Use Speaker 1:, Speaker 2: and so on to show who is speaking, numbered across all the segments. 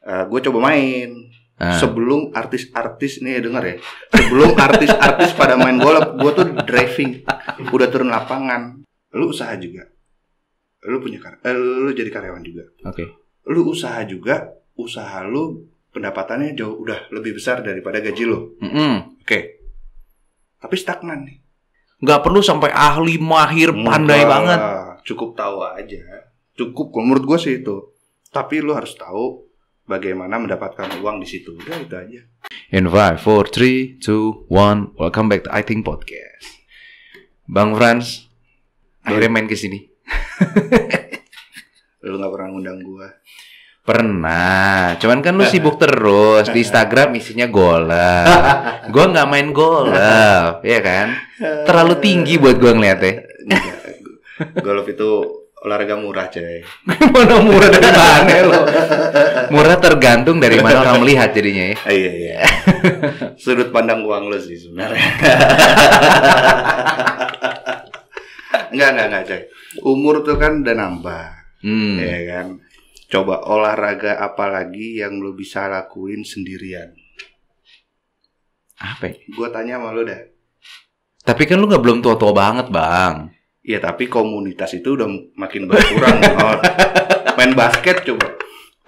Speaker 1: gue coba main. Sebelum artis-artis nih denger ya, sebelum artis-artis pada main golf, gue tuh driving, udah turun lapangan. Lu usaha juga, lu lu jadi karyawan juga.
Speaker 2: Oke.
Speaker 1: Lu usaha juga, usaha lu pendapatannya jauh udah lebih besar daripada gaji lu. Oke. Tapi stagnan nih.
Speaker 2: Nggak perlu sampai ahli, mahir, pandai banget.
Speaker 1: Cukup tahu aja. Cukup, menurut gue sih itu. Tapi lu harus tahu bagaimana mendapatkan uang di situ. Udah itu aja.
Speaker 2: In 5, 4, 3, 2, 1. Welcome back to I Think Podcast. Bang Frans, akhirnya main ke sini.
Speaker 1: Lu gak pernah ngundang gua.
Speaker 2: Pernah, cuman kan lu sibuk terus. Di Instagram isinya golf. Gua gak main golf, ya kan? Terlalu tinggi buat gua ngeliatnya.
Speaker 1: Golf itu olahraga murah, coy.
Speaker 2: Mana murah dari mana lo? Murah tergantung dari mana orang melihat jadinya ya.
Speaker 1: Iya. Sudut pandang uang lo sih sebenarnya. Enggak, coy. Umur tuh kan udah nambah. Ya kan. Coba olahraga apa lagi yang lo bisa lakuin sendirian?
Speaker 2: Apa?
Speaker 1: Gua tanya sama lo dah.
Speaker 2: Tapi kan lu belum tua-tua banget, Bang.
Speaker 1: Iya, tapi komunitas itu udah makin berkurang. Main basket coba.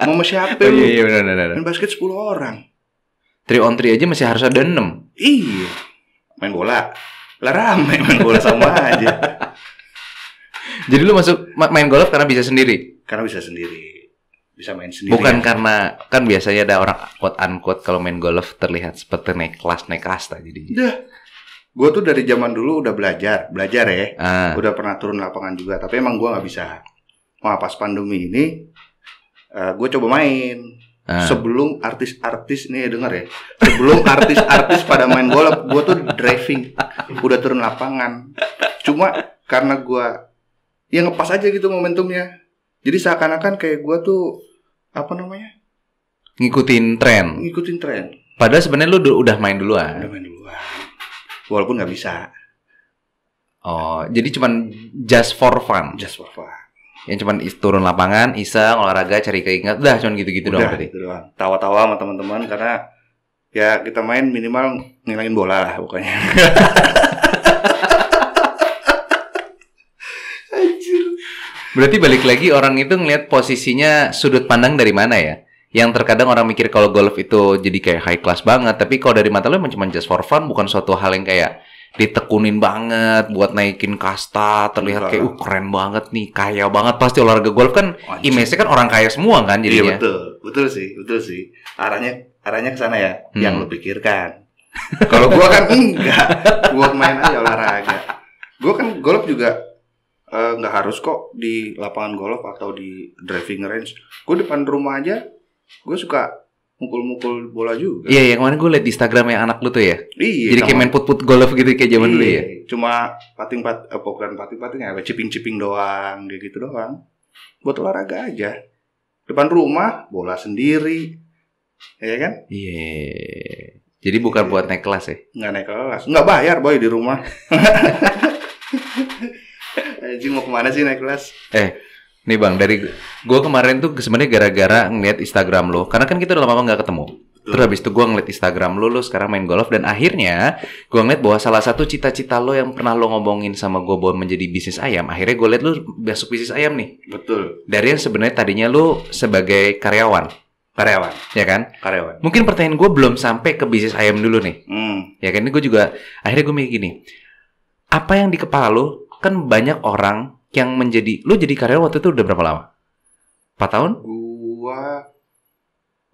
Speaker 1: Mau siapa lu?
Speaker 2: Iya, benar.
Speaker 1: Main basket 10 orang.
Speaker 2: 3 on 3 aja masih harus ada 6.
Speaker 1: Iya. Main bola. Lah rame main bola sama aja.
Speaker 2: Jadi lu masuk main golf karena bisa sendiri?
Speaker 1: Karena bisa sendiri. Bisa main sendiri.
Speaker 2: Bukan karena kan biasanya ada orang quote unquote kalau main golf terlihat seperti naik kasta jadi.
Speaker 1: Gue tuh dari zaman dulu udah belajar ya. Udah pernah turun lapangan juga. Tapi emang gue nggak bisa. Pas pandemi ini, gue coba main. Sebelum artis-artis nih denger ya. Sebelum artis-artis pada main golf, gue tuh driving, udah turun lapangan. Cuma karena gue ya ngepas aja gitu momentumnya. Jadi seakan-akan kayak gue tuh
Speaker 2: ngikutin tren. Padahal sebenarnya lu udah main duluan.
Speaker 1: Walaupun nggak bisa.
Speaker 2: Oh, jadi cuman just for fun. Yang cuman turun lapangan, iseng, olahraga, cari keinget, udah cuman gitu-gitu doang berarti.
Speaker 1: Gitu doang. Tawa-tawa sama teman-teman karena ya kita main minimal ngilangin bola lah pokoknya.
Speaker 2: Berarti balik lagi orang itu ngelihat posisinya sudut pandang dari mana ya? Yang terkadang orang mikir kalau golf itu jadi kayak high class banget, tapi kalau dari mata lo emang cuma just for fun, bukan suatu hal yang kayak ditekunin banget buat naikin kasta, terlihat kayak keren banget nih, kaya banget. Pasti olahraga golf kan image-nya kan orang kaya semua kan jadinya.
Speaker 1: Iya betul sih. Arahnya ke sana ya, yang lo pikirkan. Kalau gua kan enggak, gua main aja olahraga. Gua kan golf juga nggak harus kok di lapangan golf atau di driving range. Gua depan rumah aja, gue suka mukul-mukul bola juga.
Speaker 2: Iya, yang kemarin gue liat di Instagram yang anak lu tuh ya.
Speaker 1: Iya.
Speaker 2: Jadi kayak main put-put golf gitu kayak zaman dulu ya.
Speaker 1: Cuma bukan pating ya, chipping doang, kayak gitu doang. Buat olahraga aja. Depan rumah, bola sendiri. Iya kan?
Speaker 2: Iya. Jadi bukan buat naik kelas ya?
Speaker 1: Nggak naik kelas. Nggak bayar boy di rumah. Anjing mau kemana sih naik kelas?
Speaker 2: Nih Bang, dari gue kemarin tuh sebenarnya gara-gara ngeliat Instagram lo, karena kan kita udah lama nggak ketemu. Terus habis itu gue ngeliat Instagram lo sekarang main golf, dan akhirnya gue ngeliat bahwa salah satu cita-cita lo yang pernah lo ngomongin sama gue bahwa menjadi bisnis ayam, akhirnya gue liat lo masuk bisnis ayam nih.
Speaker 1: Betul.
Speaker 2: Dari yang sebenarnya tadinya lo sebagai karyawan, ya kan?
Speaker 1: Karyawan.
Speaker 2: Mungkin pertanyaan gue belum sampai ke bisnis ayam dulu nih. Ya kan, ini gue juga akhirnya gue mikir gini, apa yang di kepala lo, kan banyak orang yang menjadi, lu jadi karyawan waktu itu udah berapa lama? 4 tahun?
Speaker 1: Gua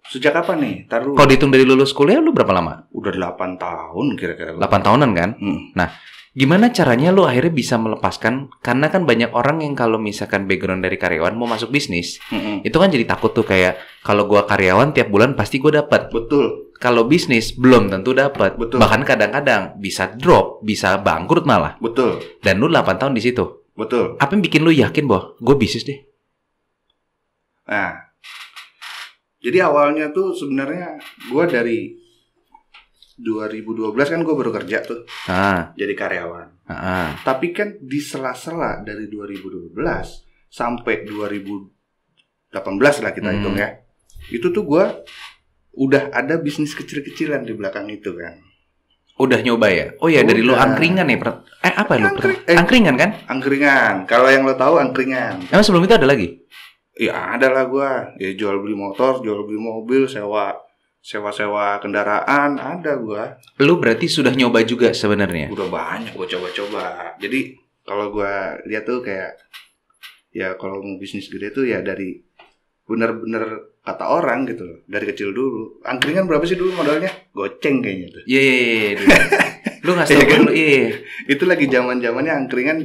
Speaker 1: sejak kapan nih?
Speaker 2: Kalau dihitung dari lulus kuliah lu berapa lama?
Speaker 1: Udah 8 tahun kira-kira.
Speaker 2: 8 tahunan kan? Nah, gimana caranya lu akhirnya bisa melepaskan? Karena kan banyak orang yang kalau misalkan background dari karyawan mau masuk bisnis, itu kan jadi takut tuh kayak kalau gua karyawan tiap bulan pasti gua dapat.
Speaker 1: Betul.
Speaker 2: Kalau bisnis belum tentu dapat. Bahkan kadang-kadang bisa drop, bisa bangkrut malah.
Speaker 1: Betul.
Speaker 2: Dan lu 8 tahun di situ.
Speaker 1: Betul.
Speaker 2: Apa yang bikin lu yakin bahwa gue bisnis deh?
Speaker 1: Nah, jadi awalnya tuh sebenarnya gue dari 2012 kan gue baru kerja tuh, jadi karyawan. Tapi kan di sela-sela dari 2012 sampai 2018 lah kita hitung ya, itu tuh gue udah ada bisnis kecil-kecilan di belakang itu kan.
Speaker 2: Udah nyoba ya? Oh ya, dari lo angkringan ya? Apa lo? Angkringan kan?
Speaker 1: Angkringan. Kalau yang lo tahu angkringan.
Speaker 2: Emang sebelum itu ada lagi?
Speaker 1: Ya ada lah gue. Ya jual beli motor, jual beli mobil, sewa kendaraan, ada gue.
Speaker 2: Lu berarti sudah nyoba juga sebenarnya?
Speaker 1: Udah banyak gue coba-coba. Jadi kalau gue lihat tuh kayak, ya kalau mau bisnis gede tuh ya dari bener-bener kata orang gitu loh, dari kecil dulu. Angkringan berapa sih dulu modalnya? Goceng kayaknya tuh.
Speaker 2: Iya. Lu nggak tahu dulu, iya.
Speaker 1: Itu lagi zaman-zamannya angkringan,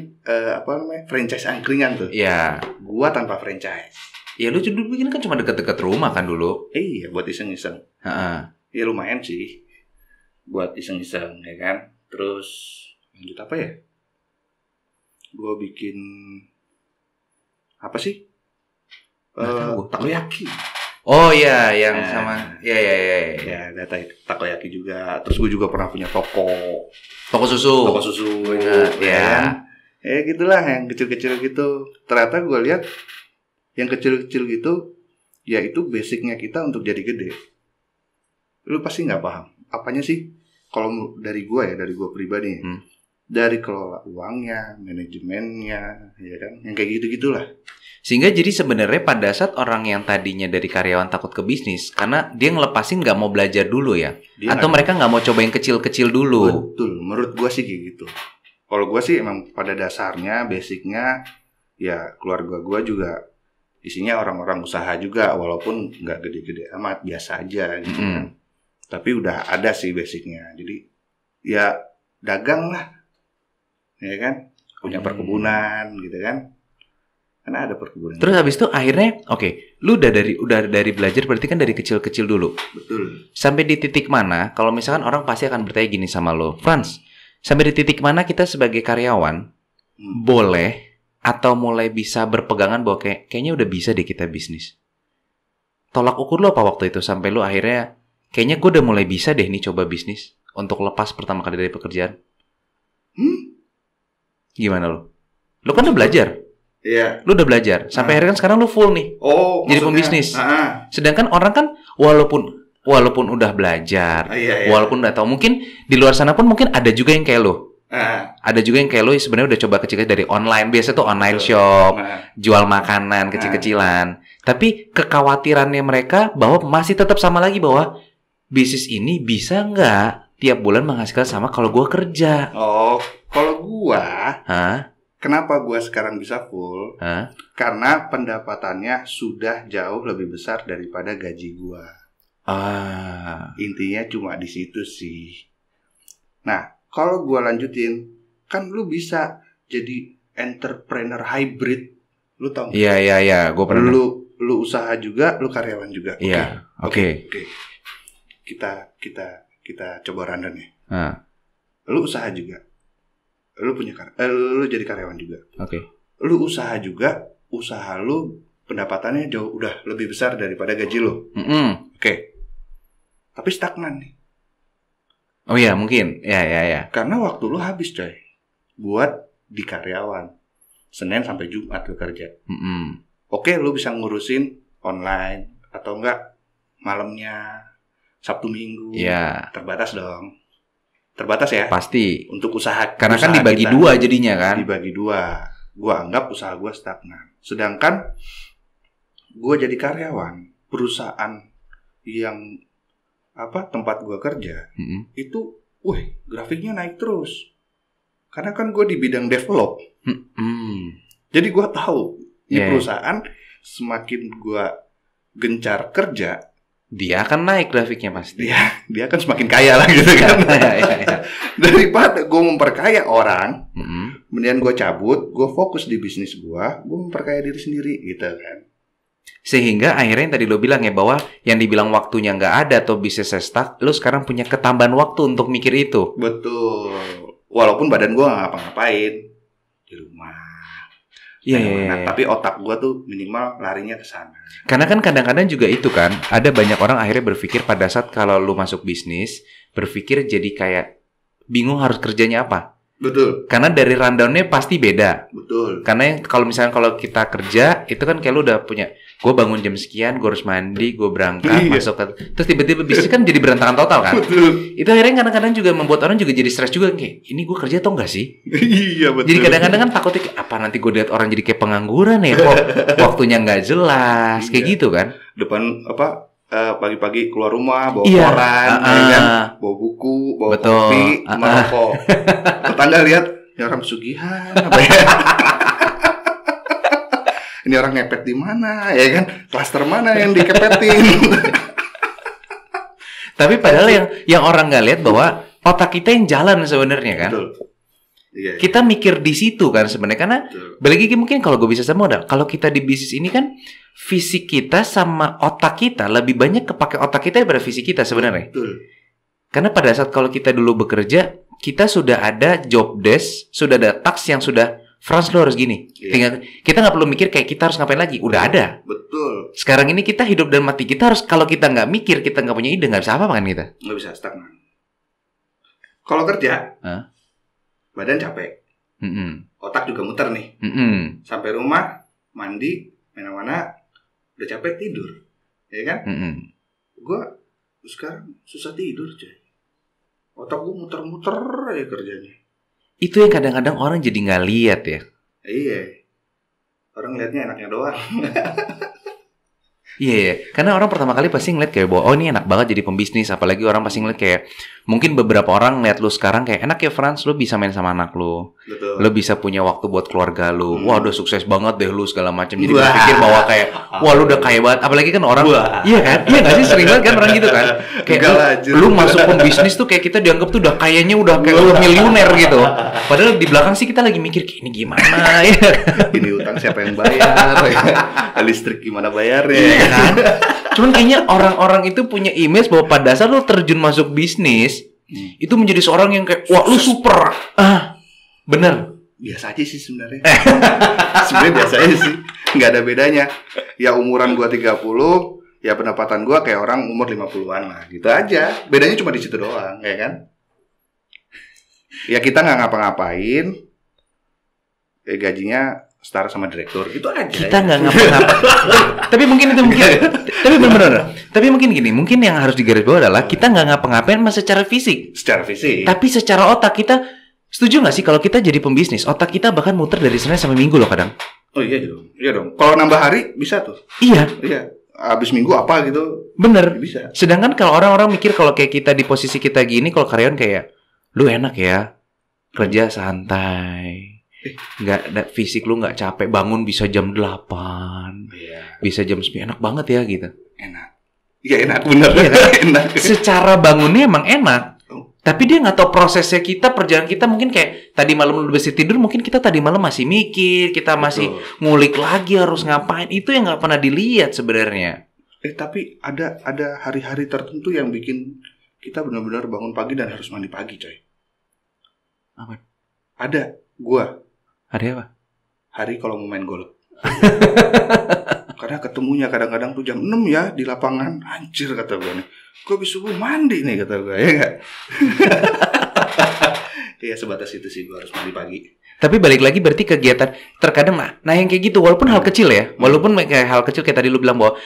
Speaker 1: franchise angkringan tuh.
Speaker 2: Iya.
Speaker 1: Gua tanpa franchise.
Speaker 2: Ya lu dulu bikin kan cuma dekat-dekat rumah kan dulu.
Speaker 1: Iya, buat iseng-iseng. Ya lumayan sih, buat iseng-iseng ya kan. Terus lanjut apa ya? Gua bikin apa sih? Takoyaki.
Speaker 2: Oh iya, yang sama. Ya,
Speaker 1: ada takoyaki juga. Terus gue juga pernah punya toko susu.
Speaker 2: Ya.
Speaker 1: Gitulah yang kecil-kecil gitu. Ternyata gue lihat yang kecil-kecil gitu, ya itu basicnya kita untuk jadi gede. Lu pasti nggak paham. Apanya sih? Kalau dari gue pribadi, dari kelola uangnya, manajemennya, ya kan, yang kayak gitu-gitulah.
Speaker 2: Sehingga jadi sebenarnya pada saat orang yang tadinya dari karyawan takut ke bisnis, karena dia ngelepasin nggak mau belajar dulu ya, atau mereka nggak mau coba yang kecil-kecil dulu.
Speaker 1: Betul, menurut gue sih kayak gitu. Kalau gue sih emang pada dasarnya, basicnya, ya keluarga gue juga isinya orang-orang usaha juga, walaupun nggak gede-gede amat, biasa aja gitu kan. Tapi udah ada sih basicnya, jadi ya dagang lah, ya kan, punya perkebunan gitu kan. Karena ada perkebunan.
Speaker 2: Terus habis itu akhirnya, lu udah dari belajar berarti kan dari kecil-kecil dulu.
Speaker 1: Betul.
Speaker 2: Sampai di titik mana? Kalau misalkan orang pasti akan bertanya gini sama lo, Frans, sampai di titik mana kita sebagai karyawan boleh atau mulai bisa berpegangan bahwa kayaknya udah bisa deh kita bisnis. Tolak ukur lo apa waktu itu sampai lo akhirnya kayaknya gue udah mulai bisa deh nih coba bisnis untuk lepas pertama kali dari pekerjaan. Gimana lo? Lo kan udah belajar.
Speaker 1: Iya.
Speaker 2: Lu udah belajar. Sampai akhirnya kan sekarang lu full nih. Jadi pembisnis. Sedangkan orang kan walaupun udah belajar, walaupun udah tahu, mungkin di luar sana pun mungkin ada juga yang kayak lu. Ada juga yang kayak lu sebenarnya udah coba kecil dari online. Biasa tuh online shop, jual makanan kecil-kecilan. Tapi kekhawatirannya mereka bahwa masih tetap sama lagi bahwa bisnis ini bisa nggak tiap bulan menghasilkan sama kalau gua kerja.
Speaker 1: Kalau gua, kenapa gue sekarang bisa full? Karena pendapatannya sudah jauh lebih besar daripada gaji gue. Intinya cuma di situ sih. Nah, kalau gue lanjutin, kan lu bisa jadi entrepreneur hybrid. Lu tau gak?
Speaker 2: Iya, gue pernah.
Speaker 1: Lu usaha juga, lu karyawan juga.
Speaker 2: Iya, oke.
Speaker 1: Kita coba random ya. Lu usaha juga. Lu jadi karyawan juga. Lu usaha juga, usaha lu pendapatannya jauh udah lebih besar daripada gaji lu. Tapi stagnan nih.
Speaker 2: Oh iya, mungkin. Ya.
Speaker 1: Karena waktu lu habis, coy. Buat di karyawan. Senin sampai Jumat lu kerja. Lu bisa ngurusin online atau enggak malamnya, Sabtu Minggu.
Speaker 2: Iya.
Speaker 1: Terbatas dong. Terbatas ya.
Speaker 2: Pasti.
Speaker 1: Untuk usaha.
Speaker 2: Karena kan dibagi kita, dua jadinya kan.
Speaker 1: Dibagi dua. Gua anggap usaha gua stagnan. Sedangkan gua jadi karyawan perusahaan yang tempat gua kerja itu, grafiknya naik terus. Karena kan gua di bidang develop. Jadi gua tahu di perusahaan semakin gua gencar kerja,
Speaker 2: dia akan naik grafiknya pasti.
Speaker 1: Dia akan semakin kaya lah gitu kan. Daripada gue memperkaya orang, kemudian gue cabut, gue fokus di bisnis gue memperkaya diri sendiri gitu kan.
Speaker 2: Sehingga akhirnya yang tadi lo bilang ya, bahwa yang dibilang waktunya nggak ada atau bisnisnya stuck, lo sekarang punya ketambahan waktu untuk mikir itu.
Speaker 1: Betul. Walaupun badan gue nggak ngapa-ngapain di rumah.
Speaker 2: Iya.
Speaker 1: Tapi otak gue tuh minimal larinya ke sana.
Speaker 2: Karena kan kadang-kadang juga itu kan, ada banyak orang akhirnya berpikir pada saat kalau lu masuk bisnis, berpikir jadi kayak bingung harus kerjanya apa.
Speaker 1: Betul.
Speaker 2: Karena dari rundown-nya pasti beda.
Speaker 1: Betul.
Speaker 2: Karena kalau misalnya kalau kita kerja, itu kan kayak lu udah punya gue bangun jam sekian, gue harus mandi, gue berangkat, masuk ke, terus tiba-tiba bisnis kan jadi berantakan total kan. Betul. Itu akhirnya kadang-kadang juga membuat orang juga jadi stres juga, kayak ini gue kerja atau enggak sih?
Speaker 1: Iya betul.
Speaker 2: Jadi kadang-kadang kan takutnya apa nanti gue lihat orang jadi kayak pengangguran ya, kok waktunya nggak jelas, kayak gitu kan.
Speaker 1: Depan pagi-pagi keluar rumah bawa koran, kan? Bawa buku, bawa kopi, merokok. Tetangga lihat, ini orang pesugihan apa ya? Ini orang ngepet di mana, ya kan? Klaster mana yang dikepetin?
Speaker 2: Tapi padahal yang orang nggak lihat bahwa otak kita yang jalan sebenarnya kan.
Speaker 1: Betul. Iya.
Speaker 2: Kita mikir di situ kan sebenarnya, karena balik lagi mungkin kalau gue bisa sama udah, kalau kita di bisnis ini kan fisik kita sama otak kita lebih banyak kepake otak kita daripada fisik kita sebenarnya.
Speaker 1: Betul.
Speaker 2: Karena pada saat kalau kita dulu bekerja, kita sudah ada job desk, sudah ada task yang sudah Frans lo harus gini. Tinggal kita nggak perlu mikir kayak kita harus ngapain lagi, udah ada.
Speaker 1: Betul.
Speaker 2: Sekarang ini kita hidup dan mati kita harus, kalau kita nggak mikir, kita nggak punya ide, nggak bisa apa-apa kan kita.
Speaker 1: Nggak bisa stagnan. Kalau kerja, badan capek, otak juga muter nih. Sampai rumah, mandi, mana-mana, udah capek tidur, ya kan? Gue sekarang susah tidur, coy. Otak gue muter-muter ya kerjanya.
Speaker 2: Itu yang kadang-kadang orang jadi nggak lihat ya.
Speaker 1: Iya, orang lihatnya enaknya doang.
Speaker 2: Iya, karena orang pertama kali pasti ngeliat kayak bahwa oh ini enak banget jadi pembisnis, apalagi orang pasti ngeliat kayak mungkin beberapa orang ngeliat lu sekarang kayak enak ya Frans, lu bisa main sama anak lu, lu bisa punya waktu buat keluarga lu, wah udah sukses banget deh lu segala macam, jadi berpikir bahwa kayak wah lu udah kaya banget, apalagi kan orang, iya kan, iya nggak sih sering banget kan orang gitu kan, kayak lu masuk pembisnis tuh kayak kita dianggap tuh udah kayaknya udah kayak lu miliuner gitu, padahal di belakang sih kita lagi mikir kayak ini gimana ya,
Speaker 1: ini utang siapa yang bayar, listrik gimana bayarnya.
Speaker 2: Kan? Cuman kayaknya orang-orang itu punya image bahwa pada saat lu terjun masuk bisnis itu menjadi seorang yang kayak wah lu super. Bener.
Speaker 1: Biasa aja sih sebenarnya. Sebenarnya biasa aja sih. Nggak ada bedanya. Ya umuran gua 30, ya pendapatan gua kayak orang umur 50-an lah. Gitu aja. Bedanya cuma di situ doang, ya kan? Ya kita nggak ngapa-ngapain. Ya gajinya setara sama direktur, itu aja.
Speaker 2: Kita nggak ngapa-ngapain. Tapi mungkin itu tapi benar-benar. Tapi mungkin gini, mungkin yang harus digarisbawahi adalah kita nggak ngapa-ngapain mas secara fisik.
Speaker 1: Secara fisik.
Speaker 2: Tapi secara otak kita, setuju nggak sih kalau kita jadi pembisnis, otak kita bahkan muter dari Senin sampai Minggu loh kadang.
Speaker 1: Oh iya dong, iya dong. Kalau nambah hari bisa tuh.
Speaker 2: Iya.
Speaker 1: Abis Minggu apa gitu.
Speaker 2: Bener.
Speaker 1: Bisa.
Speaker 2: Sedangkan kalau orang-orang mikir kalau kayak kita di posisi kita gini, kalau karyawan kayak lu enak ya, kerja santai. Nggak, fisik lu nggak capek, bangun bisa jam 8, bisa jam 9, enak banget ya gitu.
Speaker 1: Enak. Iya enak, bener.
Speaker 2: Iya, kan? Enak. Secara bangunnya emang enak, tapi dia nggak tahu prosesnya kita, perjalanan kita mungkin kayak tadi malam lu bisa tidur, mungkin kita tadi malam masih mikir, kita masih ngulik lagi harus ngapain, itu yang nggak pernah dilihat sebenarnya.
Speaker 1: Tapi ada hari-hari tertentu yang bikin kita benar-benar bangun pagi dan harus mandi pagi, coy.
Speaker 2: Apa?
Speaker 1: Ada, gua.
Speaker 2: Hari apa?
Speaker 1: Hari kalau mau main golf. Karena ketemunya kadang-kadang tuh jam 6 ya di lapangan. Anjir kata gue nih. Gue habis subuh mandi nih kata gue, ya enggak? Iya sebatas itu sih gue harus mandi pagi.
Speaker 2: Tapi balik lagi berarti kegiatan terkadang nah yang kayak gitu walaupun hal kecil ya, walaupun kayak hal kecil kayak tadi lu bilang bahwa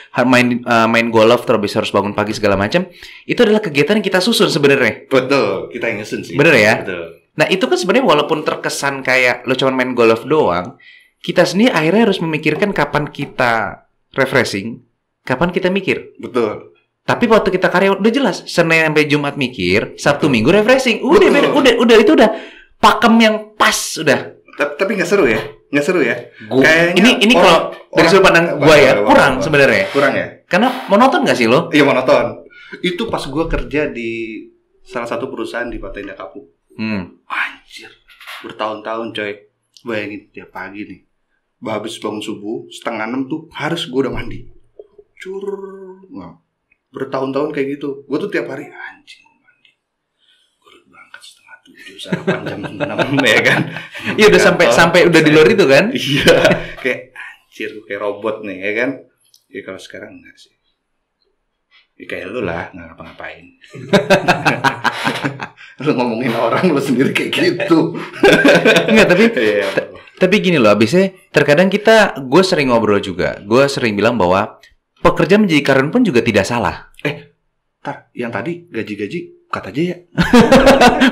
Speaker 2: main golf terus harus bangun pagi segala macam, itu adalah kegiatan yang kita susun sebenarnya.
Speaker 1: Betul, kita yang nyusun sih.
Speaker 2: Bener ya?
Speaker 1: Betul.
Speaker 2: Nah itu kan sebenarnya walaupun terkesan kayak lo cuma main golf doang, kita sendiri akhirnya harus memikirkan kapan kita refreshing, kapan kita mikir.
Speaker 1: Betul.
Speaker 2: Tapi waktu kita karyawan udah jelas, Senin sampai Jumat mikir, Sabtu Minggu refreshing, udah itu udah pakem yang pas udah.
Speaker 1: Tapi nggak seru ya? Nggak seru ya?
Speaker 2: Ini kalau dari sudut pandang gue ya kurang sebenarnya.
Speaker 1: Kurang ya?
Speaker 2: Karena monoton nggak sih lo?
Speaker 1: Iya monoton. Itu pas gue kerja di salah satu perusahaan di Pantai Indah Kapuk. Anjir, bertahun-tahun coy. Bayangin tiap pagi nih, habis bangun subuh 5:30 tuh harus gue udah mandi. Bertahun-tahun kayak gitu. Gue tuh tiap hari anjing mandi. Gue udah berangkat 6:30, sarapan jam 6 ya kan.
Speaker 2: Iya udah sampai udah di luar itu kan.
Speaker 1: Iya, kayak anjir gue kayak robot nih ya kan. Ya kalau sekarang enggak sih. Ya kayak lu lah, nggak ngapa-ngapain. Lu ngomongin orang lu sendiri kayak gitu.
Speaker 2: Enggak, Tapi gini loh, abisnya terkadang gue sering ngobrol juga. Gue sering bilang bahwa pekerja menjadi karyawan pun juga tidak salah.
Speaker 1: Tar, yang tadi gaji-gaji cut aja ya.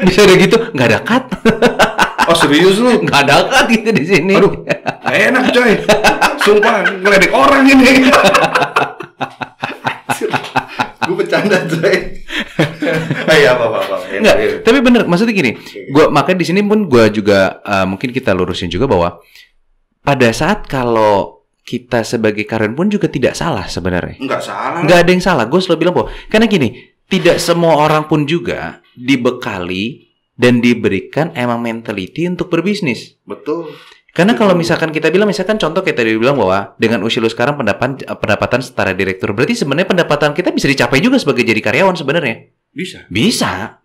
Speaker 2: Bisa ada gitu, nggak ada cut.
Speaker 1: Oh serius lu?
Speaker 2: Nggak ada cut gitu di sini.
Speaker 1: Aduh, enak coy. Sumpah ngeledek orang ini. Gue bercanda coy. Apa.
Speaker 2: Enggak, tapi bener, maksudnya gini. Gua makanya di sini pun gue juga mungkin kita lurusin juga bahwa pada saat kalau kita sebagai karyawan pun juga tidak salah sebenarnya.
Speaker 1: Enggak salah.
Speaker 2: Enggak ada yang salah. Gue selalu bilang bahwa karena gini, tidak semua orang pun juga dibekali dan diberikan emang mentality untuk berbisnis.
Speaker 1: Betul.
Speaker 2: Karena kalau misalkan kita bilang, misalkan contoh kayak tadi bilang bahwa dengan usia lu sekarang pendapatan setara direktur, berarti sebenarnya pendapatan kita bisa dicapai juga sebagai jadi karyawan sebenarnya. Bisa.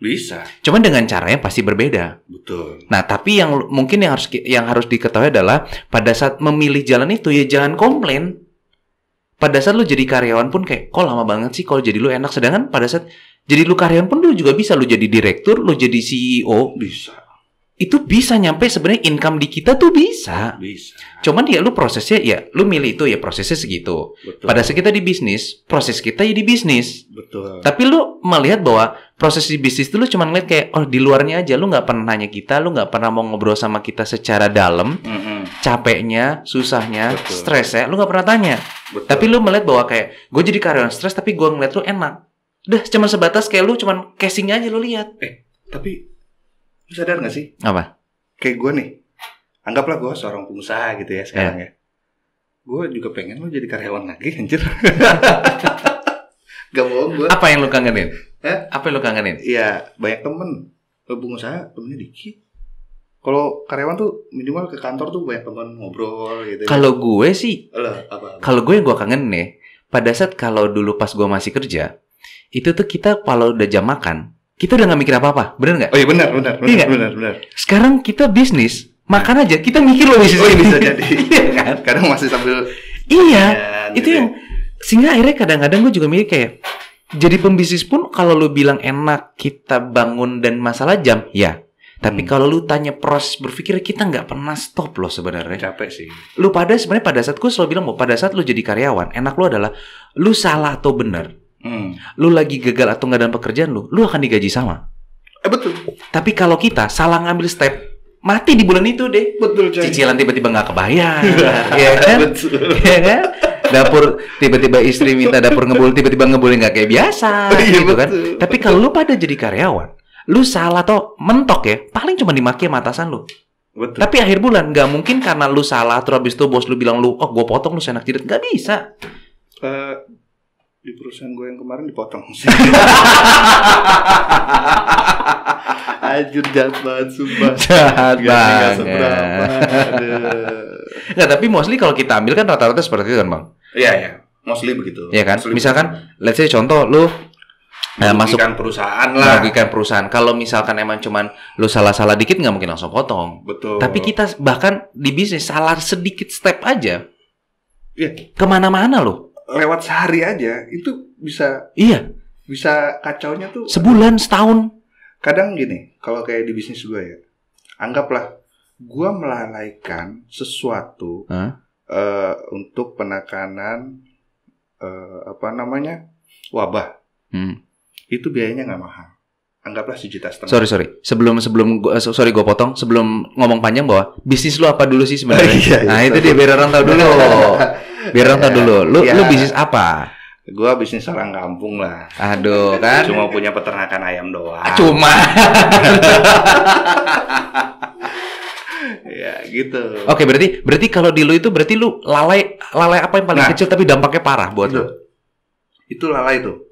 Speaker 2: Cuman dengan cara yang pasti berbeda.
Speaker 1: Betul.
Speaker 2: Nah, tapi yang mungkin yang harus diketahui adalah pada saat memilih jalan itu ya jangan komplain. Pada saat lu jadi karyawan pun kayak, kok lama banget sih kalau jadi lu enak. Sedangkan pada saat jadi lu karyawan pun lu juga bisa. Lu jadi direktur, lu jadi CEO.
Speaker 1: Bisa.
Speaker 2: Itu bisa nyampe sebenarnya income di kita tuh bisa. Cuman ya lu prosesnya ya lu milih itu ya prosesnya segitu.
Speaker 1: Betul.
Speaker 2: Pada saat kita di bisnis, proses kita ya di bisnis.
Speaker 1: Betul.
Speaker 2: Tapi lu melihat bahwa proses di bisnis itu lu cuma ngeliat kayak oh di luarnya aja, lu nggak pernah nanya kita, lu nggak pernah mau ngobrol sama kita secara dalam. Capeknya, susahnya, stresnya, lu nggak pernah tanya.
Speaker 1: Betul.
Speaker 2: Tapi lu melihat bahwa kayak gue jadi karyawan stres tapi gue ngeliat lu enak. Udah cuma sebatas kayak lu cuma casing aja lu lihat.
Speaker 1: Tapi lu sadar gak sih?
Speaker 2: Apa?
Speaker 1: Kayak gue nih, anggaplah gue seorang pengusaha gitu ya sekarang ya. Gue juga pengen lu jadi karyawan lagi, anjir. Gak bohong gue.
Speaker 2: Apa yang lu kangenin? Apa yang lu kangenin?
Speaker 1: Iya, banyak temen. Lu pengusaha temennya dikit. Kalau karyawan tuh minimal ke kantor tuh banyak teman ngobrol gitu.
Speaker 2: Kalau gue sih,
Speaker 1: apa?
Speaker 2: Kalau gue yang gue kangen nih, pada saat kalau dulu pas gue masih kerja, itu tuh kita kalau udah jam makan, kita udah gak mikir apa-apa, bener gak?
Speaker 1: Oh iya benar.
Speaker 2: Sekarang kita bisnis, makan aja, kita mikir loh bisnis ini.
Speaker 1: Bisa jadi. Kan? Kadang masih sambil.
Speaker 2: Iya, itu gitu yang sehingga akhirnya kadang-kadang gue juga mikir kayak, jadi pembisnis pun kalau lu bilang enak kita bangun dan masalah jam, ya. Tapi kalau lu tanya proses berpikir, kita nggak pernah stop loh sebenarnya.
Speaker 1: Capek sih.
Speaker 2: Lu sebenarnya pada saat gue selalu bilang bahwa pada saat lu jadi karyawan, enak lu adalah lu salah atau benar. Lu lagi gagal atau nggak dalam pekerjaan lu akan digaji sama.
Speaker 1: Betul.
Speaker 2: Tapi kalau kita salah ngambil step, mati di bulan itu deh.
Speaker 1: Betul, coy.
Speaker 2: Cicilan tiba-tiba nggak kebayar, ya kan?
Speaker 1: Betul.
Speaker 2: Ya kan? Dapur tiba-tiba istri minta dapur ngebul, tiba-tiba ngebulin nggak kayak biasa, gitu kan? Tapi kalau lu pada jadi karyawan, lu salah atau mentok ya, paling cuma dimaki sama atasan lu.
Speaker 1: Betul.
Speaker 2: Tapi akhir bulan nggak mungkin karena lu salah terus habis itu bos lu bilang lu, oh gue potong lu senak jidat, nggak bisa.
Speaker 1: Di perusahaan gue yang kemarin dipotong. Anjir jahat banget sumpah.
Speaker 2: Jahat banget.
Speaker 1: Nggak,
Speaker 2: tapi mostly kalau kita ambil kan rata-rata seperti itu kan bang.
Speaker 1: Iya. Mostly begitu.
Speaker 2: Iya kan.
Speaker 1: Mostly
Speaker 2: misalkan,
Speaker 1: begitu.
Speaker 2: Let's say contoh lu masuk
Speaker 1: perusahaan lah.
Speaker 2: Merugikan perusahaan. Kalau misalkan emang cuman lu salah-salah dikit nggak mungkin langsung potong.
Speaker 1: Betul.
Speaker 2: Tapi kita bahkan di bisnis salah sedikit step aja.
Speaker 1: Iya.
Speaker 2: Kemana-mana lu.
Speaker 1: Lewat sehari aja itu bisa.
Speaker 2: Iya.
Speaker 1: Bisa kacaunya tuh.
Speaker 2: Sebulan, setahun.
Speaker 1: Kadang gini, kalau kayak di bisnis gue ya, anggaplah gue melalaikan sesuatu untuk penekanan wabah. Itu biayanya nggak mahal. Anggaplah 1,5 juta.
Speaker 2: Sorry. Sebelum gue potong. Sebelum ngomong panjang bahwa bisnis lu apa dulu sih sebenarnya? Nah itu dia biar orang tahu dulu. Lu bisnis apa?
Speaker 1: Gua bisnis orang kampung lah.
Speaker 2: Aduh kan.
Speaker 1: Cuma punya peternakan ayam doang.
Speaker 2: Cuma.
Speaker 1: Ya gitu.
Speaker 2: Oke, berarti kalau di lu itu berarti lu lalai apa yang paling kecil tapi dampaknya parah buat lu?
Speaker 1: Itu lalai tuh.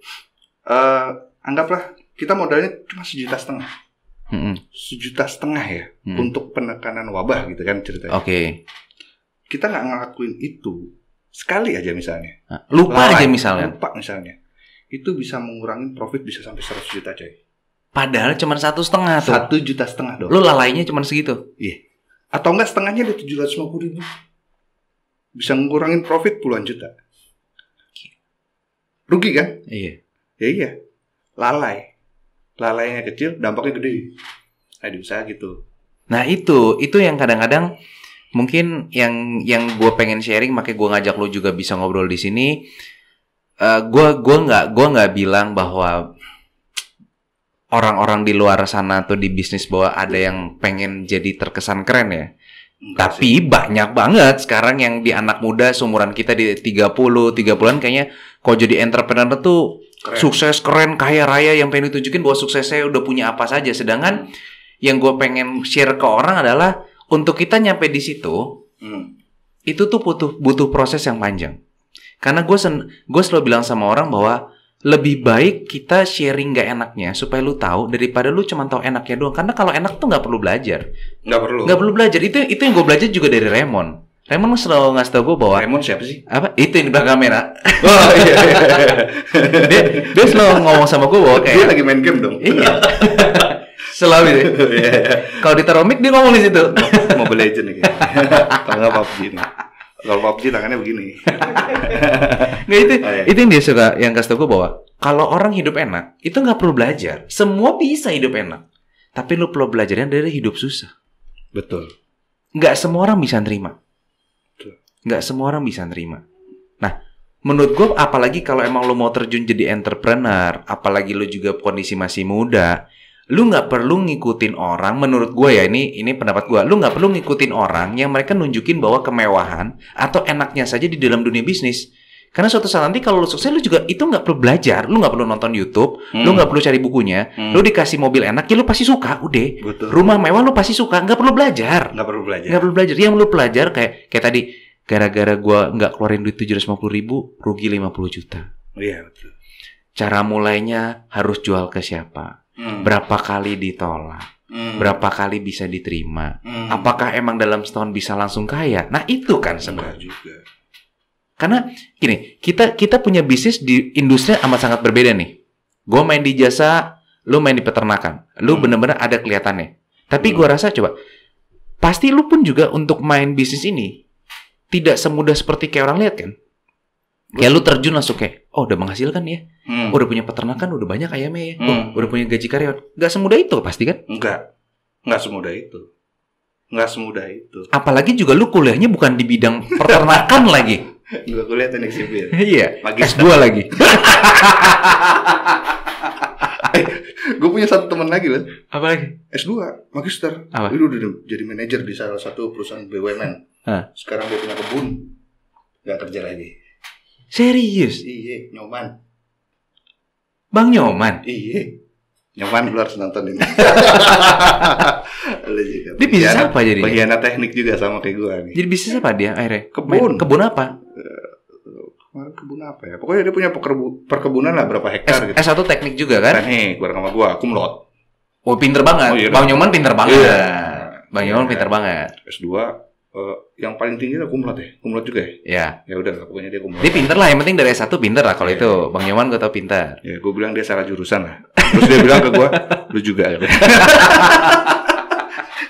Speaker 1: Anggaplah kita modalnya cuma 1,5 juta. 1,5 juta ya untuk penekanan wabah gitu kan ceritanya.
Speaker 2: Oke.
Speaker 1: Kita nggak ngelakuin itu sekali aja misalnya.
Speaker 2: Lupa misalnya,
Speaker 1: itu bisa mengurangi profit bisa sampai 100 juta coy.
Speaker 2: Padahal cuma 1,5 tuh.
Speaker 1: 1,5 juta dong.
Speaker 2: Lu lalainya cuma segitu.
Speaker 1: Iya. Atau enggak setengahnya di 750.000. Bisa ngurangin profit puluhan juta. Rugi kan?
Speaker 2: Iya.
Speaker 1: Ya iya. Lalainya kecil, dampaknya gede. Nah di usaha gitu.
Speaker 2: Nah itu yang kadang-kadang mungkin yang gue pengen sharing, makanya gue ngajak lo juga bisa ngobrol di sini. Gue nggak bilang bahwa orang-orang di luar sana atau di bisnis bahwa ada yang pengen jadi terkesan keren ya. Tapi banyak banget sekarang yang di anak muda seumuran kita di 30-an kayaknya kalau jadi entrepreneur tuh keren. Sukses, keren, kaya raya, yang pengen ditunjukin bahwa suksesnya udah punya apa saja. Sedangkan yang gue pengen share ke orang adalah untuk kita nyampe di situ, itu tuh butuh proses yang panjang. Karena gue selalu bilang sama orang bahwa lebih baik kita sharing gak enaknya supaya lu tahu daripada lu cuma tahu enaknya doang. Karena kalau enak tuh nggak perlu belajar. Nggak perlu belajar. Itu yang gue belajar juga dari Raymond. Raymond selalu ngasih tau gue bahwa
Speaker 1: Raymond siapa sih?
Speaker 2: Apa? Itu yang di belakang kamera.
Speaker 1: Oh iya.
Speaker 2: dia selalu ngomong sama gue bahwa kayak
Speaker 1: dia lagi main game dong.
Speaker 2: Iya. Selalu gitu. Kalau ditaruh mic dia ngomong di situ.
Speaker 1: Mobile Legends nih. Tangga PUBG nih. Kalau PUBG tangannya begini.
Speaker 2: Nggak, itu yang dia suka, yang kasih tau gue bahwa kalau orang hidup enak itu nggak perlu belajar. Semua bisa hidup enak. Tapi lu perlu belajarnya dari hidup susah.
Speaker 1: Betul.
Speaker 2: Nggak semua orang bisa nerima. Nggak semua orang bisa nerima. Nah, menurut gue apalagi kalau emang lu mau terjun jadi entrepreneur, apalagi lu juga kondisi masih muda, lu nggak perlu ngikutin orang. Menurut gue ya, ini pendapat gue, lu nggak perlu ngikutin orang yang mereka nunjukin bahwa kemewahan atau enaknya saja di dalam dunia bisnis. Karena suatu saat nanti kalau lu sukses, lu juga itu nggak perlu belajar, lu nggak perlu nonton YouTube, lu nggak perlu cari bukunya, lu dikasih mobil enak, ya lu pasti suka, udah.
Speaker 1: Betul.
Speaker 2: Rumah mewah lu pasti suka, nggak perlu belajar. Nggak perlu belajar. Yang lu pelajar kayak tadi, gara-gara gue nggak keluarin duit 750.000, rugi 50 juta.
Speaker 1: Iya betul.
Speaker 2: Cara mulainya harus jual ke siapa? Berapa kali ditolak? Berapa kali bisa diterima? Apakah emang dalam setahun bisa langsung kaya? Nah itu kan sebenarnya juga. Karena gini, kita punya bisnis di industri amat sangat berbeda nih. Gue main di jasa, lu main di peternakan. Lu bener-bener ada kelihatannya. Tapi gue rasa coba, pasti lu pun juga untuk main bisnis ini tidak semudah seperti kayak orang lihat kan. Kayak lu terjun langsung kayak, oh udah menghasilkan ya. Udah punya peternakan, udah banyak ayamnya ya. Udah punya gaji karyawan. Gak semudah itu pasti kan?
Speaker 1: Enggak semudah itu. Enggak semudah itu.
Speaker 2: Apalagi juga lu kuliahnya bukan di bidang peternakan lagi.
Speaker 1: Gue kuliah teknik sipil.
Speaker 2: Iya.
Speaker 1: Magister.
Speaker 2: S2 lagi.
Speaker 1: Gue punya satu teman lagi loh.
Speaker 2: Apa lagi?
Speaker 1: S2, magister.
Speaker 2: Apa?
Speaker 1: Dia udah jadi manajer di salah satu perusahaan BUMN. Sekarang dia punya kebun. Gak kerja lagi.
Speaker 2: Serius?
Speaker 1: Iya, Nyoman.
Speaker 2: Bang Nyoman?
Speaker 1: Iya. Nyoman lu harus nonton ini.
Speaker 2: Dia bisnis apa jadi?
Speaker 1: Pengkhianat teknik juga sama kayak gue nih.
Speaker 2: Jadi bisnis apa dia akhirnya?
Speaker 1: Kebun
Speaker 2: apa?
Speaker 1: Kebun apa ya? Pokoknya dia punya perkebunan lah berapa hektar gitu.
Speaker 2: S1 teknik juga kan?
Speaker 1: Teknik, bareng sama gue, kumlot.
Speaker 2: Oh pinter banget.
Speaker 1: Oh, iya,
Speaker 2: Bang Nyoman pinter banget.
Speaker 1: Iya.
Speaker 2: Bang Nyoman pinter banget.
Speaker 1: S2 yang paling tinggi lah kumlot ya? Kumlot juga ya?
Speaker 2: Iya.
Speaker 1: Ya udah, pokoknya dia kumlot.
Speaker 2: Dia pinter lah, yang penting dari S1 pinter lah kalau itu. Bang Nyoman gue tau pinter.
Speaker 1: Ya, gue bilang dia salah jurusan lah. Terus dia bilang ke gue, lu juga.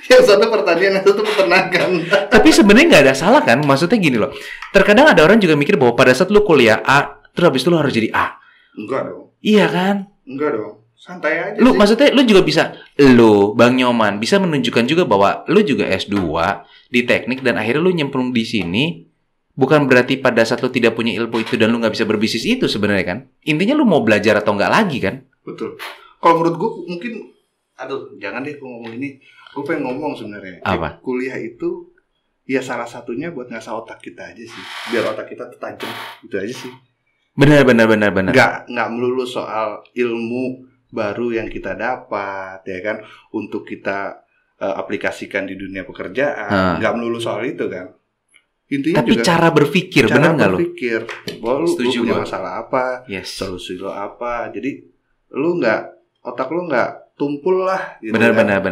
Speaker 1: Yang satu pertanian, yang satu peternakan.
Speaker 2: Tapi sebenarnya nggak ada salah kan? Maksudnya gini loh. Terkadang ada orang juga mikir bahwa pada saat lu kuliah A, terus habis itu lu harus jadi A.
Speaker 1: Enggak dong.
Speaker 2: Iya kan?
Speaker 1: Enggak dong. Santai aja
Speaker 2: lu
Speaker 1: sih.
Speaker 2: Maksudnya lu juga bisa, lu Bang Nyoman bisa menunjukkan juga bahwa lu juga S2 di teknik dan akhirnya lu nyemplung di sini. Bukan berarti pada saat lu tidak punya ilmu itu dan lu nggak bisa berbisnis itu sebenarnya kan? Intinya lu mau belajar atau nggak lagi kan?
Speaker 1: Betul. Kalau menurut gue mungkin, aduh jangan deh gue ngomong ini. Gue pengen ngomong sebenarnya.
Speaker 2: Apa?
Speaker 1: Kuliah itu ya salah satunya buat ngasah otak kita aja sih. Biar otak kita tuh tajam. Itu aja sih.
Speaker 2: Benar.
Speaker 1: Nggak melulu soal ilmu baru yang kita dapat ya kan, untuk kita aplikasikan di dunia pekerjaan. Nggak melulu soal itu kan. Intinya
Speaker 2: tapi juga cara berpikir, benar nggak lo?
Speaker 1: Berpikir bahwa lu punya masalah apa, solusi lo apa. Jadi lu otak lu nggak tumpul lah. Gitu
Speaker 2: benar.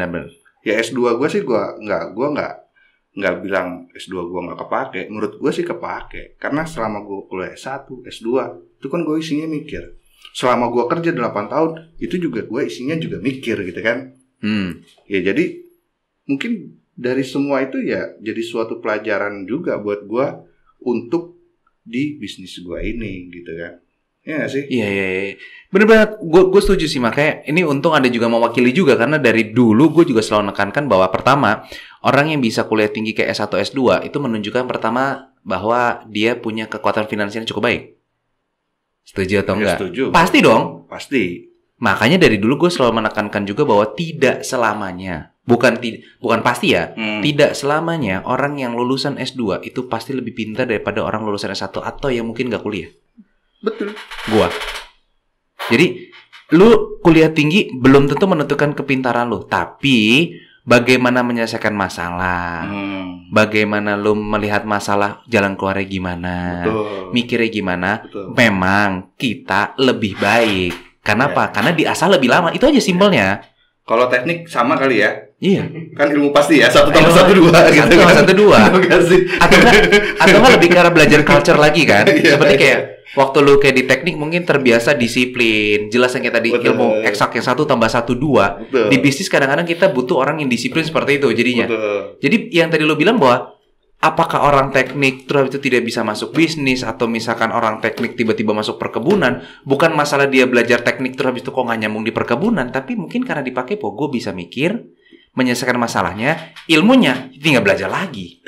Speaker 1: Ya S2 gue sih gue nggak bilang S2 gue nggak kepake. Menurut gue sih kepake. Karena selama gue kuliah S1, S2 itu kan gue isinya mikir. Selama gue kerja 8 tahun itu juga gue isinya juga mikir gitu kan. Ya jadi mungkin dari semua itu ya jadi suatu pelajaran juga buat gue untuk di bisnis gue ini gitu kan. Iya gak sih?
Speaker 2: Iya. Bener-bener, gue setuju sih. Makanya ini untung ada juga mewakili juga. Karena dari dulu gue juga selalu menekankan bahwa pertama, orang yang bisa kuliah tinggi kayak S1, S2 itu menunjukkan pertama bahwa dia punya kekuatan finansial yang cukup baik. Setuju atau enggak?
Speaker 1: Setuju.
Speaker 2: Pasti dong.
Speaker 1: Pasti.
Speaker 2: Makanya dari dulu gue selalu menekankan juga bahwa tidak selamanya, bukan pasti ya, tidak selamanya orang yang lulusan S2 itu pasti lebih pintar daripada orang lulusan S1 atau yang mungkin gak kuliah.
Speaker 1: Betul.
Speaker 2: Gua. Jadi, lu kuliah tinggi belum tentu menentukan kepintaran lu, tapi bagaimana menyelesaikan masalah, bagaimana lu melihat masalah, jalan keluarnya gimana, mikirnya gimana, memang kita lebih baik. Kenapa? Karena diasah lebih lama. Itu aja simpelnya.
Speaker 1: Kalau teknik sama kali ya.
Speaker 2: Iya.
Speaker 1: Kan ilmu pasti ya. 1 tambah 1 2 gitu.
Speaker 2: 1 tambah 1 2. Atau nggak lebih karena belajar culture lagi kan? Seperti kayak waktu lu kayak di teknik mungkin terbiasa disiplin. Jelas yang kayak tadi ilmu eksak yang 1 tambah 1 2. Di bisnis kadang-kadang kita butuh orang yang disiplin seperti itu jadinya. Jadi yang tadi lu bilang bahwa apakah orang teknik terus itu tidak bisa masuk bisnis, atau misalkan orang teknik tiba-tiba masuk perkebunan, bukan masalah dia belajar teknik terus habis itu kok nggak nyambung di perkebunan, tapi mungkin karena dipakai gue bisa mikir, menyelesaikan masalahnya, ilmunya tinggal belajar lagi.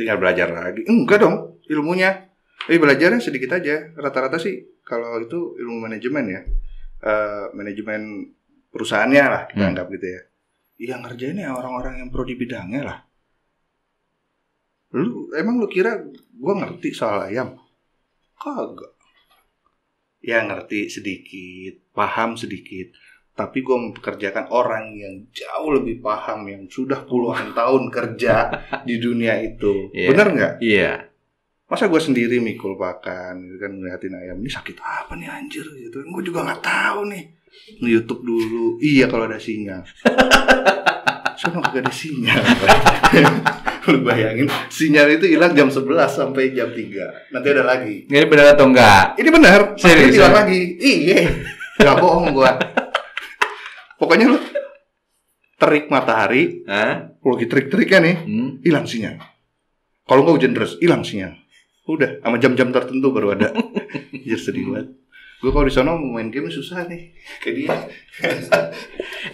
Speaker 1: Enggak dong, ilmunya. Belajarnya sedikit aja. Rata-rata sih kalau itu ilmu manajemen ya. Manajemen perusahaannya lah kita anggap gitu ya. Yang ngerjainnya orang-orang yang pro di bidangnya lah. Emang lu kira gue ngerti soal ayam? Kagak. Ya ngerti sedikit, paham sedikit. Tapi gue mempekerjakan orang yang jauh lebih paham, yang sudah puluhan tahun kerja di dunia itu. Bener nggak?
Speaker 2: Iya.
Speaker 1: Masa gue sendiri mikul pakan, gitu kan, ngeliatin ayam ini sakit apa nih anjir gitu. Gue juga nggak tahu nih. Nge-YouTube dulu. Iya kalau ada sinyal. Soalnya kagak ada sinyal. Lu bayangin, sinyal itu hilang jam 11 sampai jam 3. Nanti ada lagi.
Speaker 2: Ini benar atau enggak?
Speaker 1: Ini benar.
Speaker 2: Serius
Speaker 1: hilang lagi. Iya. Gak bohong gua. Pokoknya lu terik matahari, lu lagi terik-teriknya nih, hilang sinyal. Kalau enggak hujan deras, hilang sinyal. Udah, sama jam-jam tertentu baru ada. Jadi sedih banget. Gue kalau di sana mau main game susah nih. Kayak dia.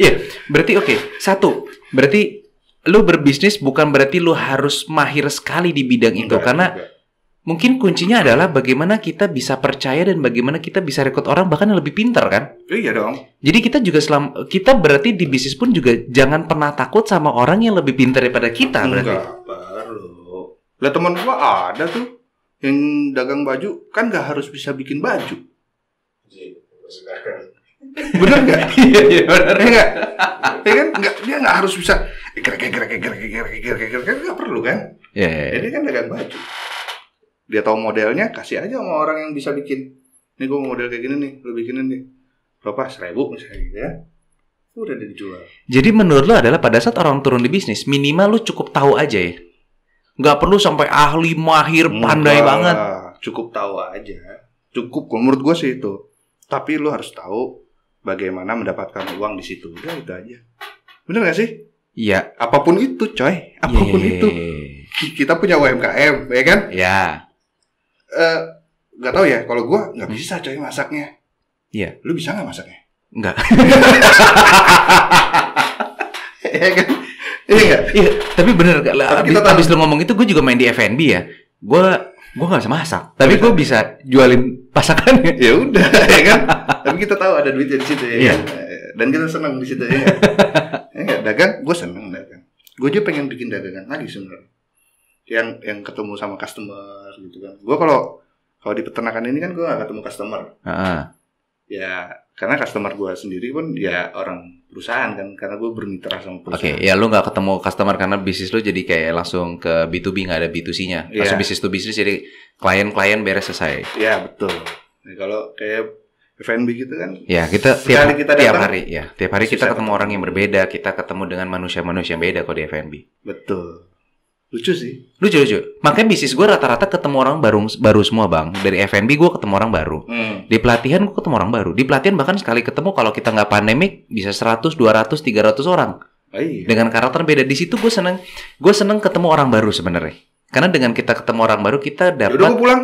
Speaker 2: Iya, berarti oke. 1, berarti lu berbisnis bukan berarti lu harus mahir sekali di bidang itu. Karena mungkin kuncinya adalah bagaimana kita bisa percaya dan bagaimana kita bisa rekrut orang bahkan yang lebih pintar kan?
Speaker 1: Iya dong.
Speaker 2: Jadi kita juga kita berarti di bisnis pun juga jangan pernah takut sama orang yang lebih pintar daripada kita. Berarti.
Speaker 1: Enggak perlu. Lah teman gua ada tuh yang dagang baju kan nggak harus bisa bikin baju. Bener nggak? Iya bener nggak? Ya kan dia nggak harus bisa nggak perlu kan? Jadi kan dagang baju. Dia tahu modelnya, kasih aja sama orang yang bisa bikin. Nih gue model kayak gini nih, lu bikinin nih. Berapa? 1.000 misalnya gitu ya. Udah dijual.
Speaker 2: Jadi menurut lo adalah pada saat orang turun di bisnis, minimal lu cukup tahu aja ya. Nggak perlu sampai ahli, mahir, pandai banget.
Speaker 1: Cukup tahu aja. Cukup, menurut gue sih itu. Tapi lu harus tahu bagaimana mendapatkan uang di situ. Udah itu aja. Bener gak sih?
Speaker 2: Iya.
Speaker 1: Apapun itu, coy. Apapun itu. Kita punya UMKM, ya kan?
Speaker 2: Iya.
Speaker 1: Gak tahu ya. Kalau gue nggak bisa, coy, masaknya.
Speaker 2: Iya.
Speaker 1: Lu bisa nggak masaknya?
Speaker 2: Enggak.
Speaker 1: Iya kan? Iya.
Speaker 2: Tapi bener. Abis lu ngomong itu, gue juga main di F&B ya. Gue nggak bisa masak. Tapi gue bisa jualin pasakannya.
Speaker 1: Ya udah, ya kan? Tapi kita tahu ada duitnya di situ ya. Kan? Dan kita senang di situ ya. Dagang, gue seneng dagang. Gue juga pengen bikin dagangan lagi sebenarnya. Yang ketemu sama customer gitu kan. Gue kalau di peternakan ini kan gue gak ketemu customer. Ya karena customer gue sendiri pun ya orang perusahaan kan, karena gue bermitra sama perusahaan.
Speaker 2: Oke, ya lu gak ketemu customer karena bisnis lu jadi kayak langsung ke B2B, gak ada B2C-nya. Langsung bisnis to bisnis, jadi klien-klien beres selesai.
Speaker 1: Iya betul. Nah, kalau kayak F&B gitu kan.
Speaker 2: Ya kita tiap hari kita ketemu orang yang berbeda, kita ketemu dengan manusia-manusia yang beda kalau di F&B.
Speaker 1: Betul. Lucu sih.
Speaker 2: Lucu. Makanya bisnis gue rata-rata ketemu orang baru semua bang. Dari F&B gue ketemu orang baru. Di pelatihan gue ketemu orang baru. Di pelatihan bahkan sekali ketemu kalau kita nggak pandemik bisa 100, 200, 300 orang.
Speaker 1: Oh, iya.
Speaker 2: Dengan karakter beda. Di situ gue seneng ketemu orang baru sebenarnya. Karena dengan kita ketemu orang baru kita dapat.
Speaker 1: Udah gue pulang.